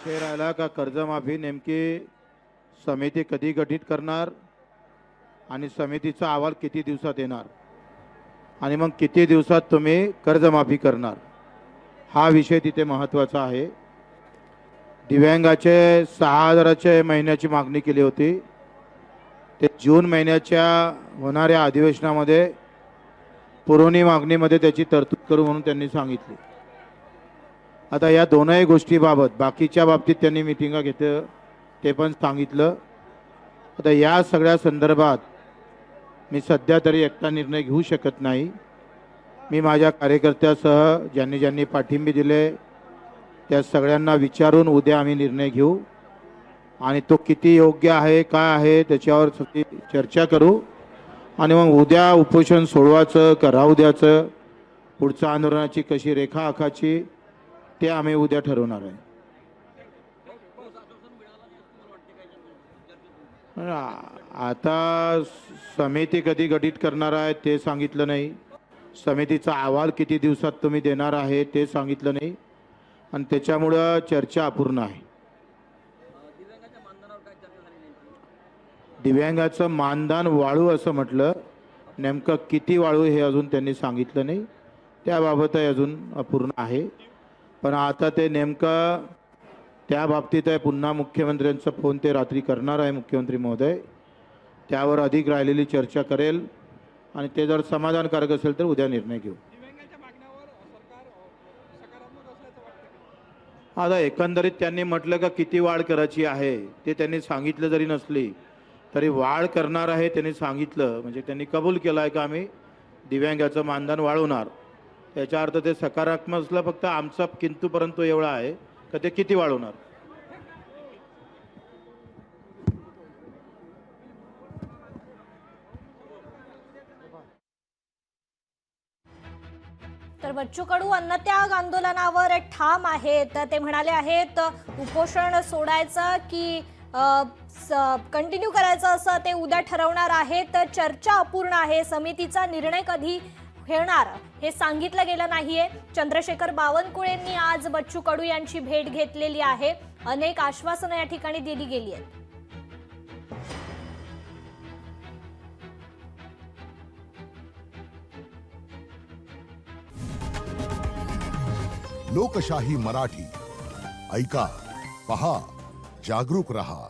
विषय राहिला का कर्जमाफी नेमकी समिती कधी गठीत करणार आणि समितीचा अहवाल किती दिवसात येणार आणि मग किती दिवसात तुम्ही कर्जमाफी करणार, हा विषय तिथे महत्त्वाचा आहे। दिव्यांगाचे 6,000चे महिन्याची मागणी केली होती, ते जून महिन्याच्या होणाऱ्या अधिवेशनामध्ये पुरवणी मागणीमध्ये त्याची तरतूद करू म्हणून त्यांनी सांगितली। आता या दोनही गोष्टीबाबत बाकीच्या बाबतीत त्यांनी मीटिंगा घेतल्या ते पण सांगितलं। आता या सगळ्या संदर्भात मी सध्या तरी एकटा निर्णय घेऊ शकत नाही। मी माझ्या कार्यकर्त्यासह ज्यांनी ज्यांनी पाठिंबे दिले त्या सगळ्यांना विचारून उद्या आम्ही निर्णय घेऊ आणि तो किती योग्य आहे काय आहे त्याच्यावर सगळी चर्चा करू आणि मग उद्या उपोषण सोडवायचं का राहू द्यायचं, पुढच्या आंदोलनाची कशी रेखा आखायची ते आम्ही उद्या ठरवणार आहे। आता समिती कधी गठीत करणार आहे ते सांगितलं नाही, समितीचा अहवाल किती दिवसात तुम्ही देणार आहे ते सांगितलं नाही आणि त्याच्यामुळं चर्चा अपूर्ण आहे। दिव्यांगाचं मानधन वाढू असं म्हटलं, नेमकं किती वाढू हे अजून त्यांनी सांगितलं नाही, त्याबाबतही अजून अपूर्ण आहे। पण आता ते नेमकं त्या बाबतीत आहे, पुन्हा मुख्यमंत्र्यांचा फोन ते रात्री करणार आहे मुख्यमंत्री महोदय, त्यावर अधिक राहिलेली चर्चा करेल आणि ते जर समाधानकारक असेल तर उद्या निर्णय घेऊ। आता एकंदरीत त्यांनी म्हटलं का किती वाढ करायची आहे ते त्यांनी सांगितलं जरी नसली तरी वाढ करणार आहे त्यांनी सांगितलं, म्हणजे त्यांनी कबूल केलं आहे का आम्ही दिव्यांगाचं मानधन वाढवणार। त्याचा अर्थ ते सकारात्मक असलं, फक्त आमचा किंतु परंतु एवढा आहे का ते किती वाढवणार। तर बच्चू कडू अन्नत्याग आंदोलनावर ठाम आहेत। ते म्हणाले आहेत उपोषण सोडायचं की कंटिन्यू करायचं असं ते उद्या ठरवणार आहेत। चर्चा अपूर्ण आहे, समितीचा निर्णय कधी होणार हे सांगितलं गेलं नाहीये। चंद्रशेखर बावनकुळेंनी आज बच्चू कडू यांची भेट घेतलेली आहे, अनेक आश्वासनं या ठिकाणी दिली गेली आहेत। लोकशाही मराठी ऐका, पहा, जागरूक रहा।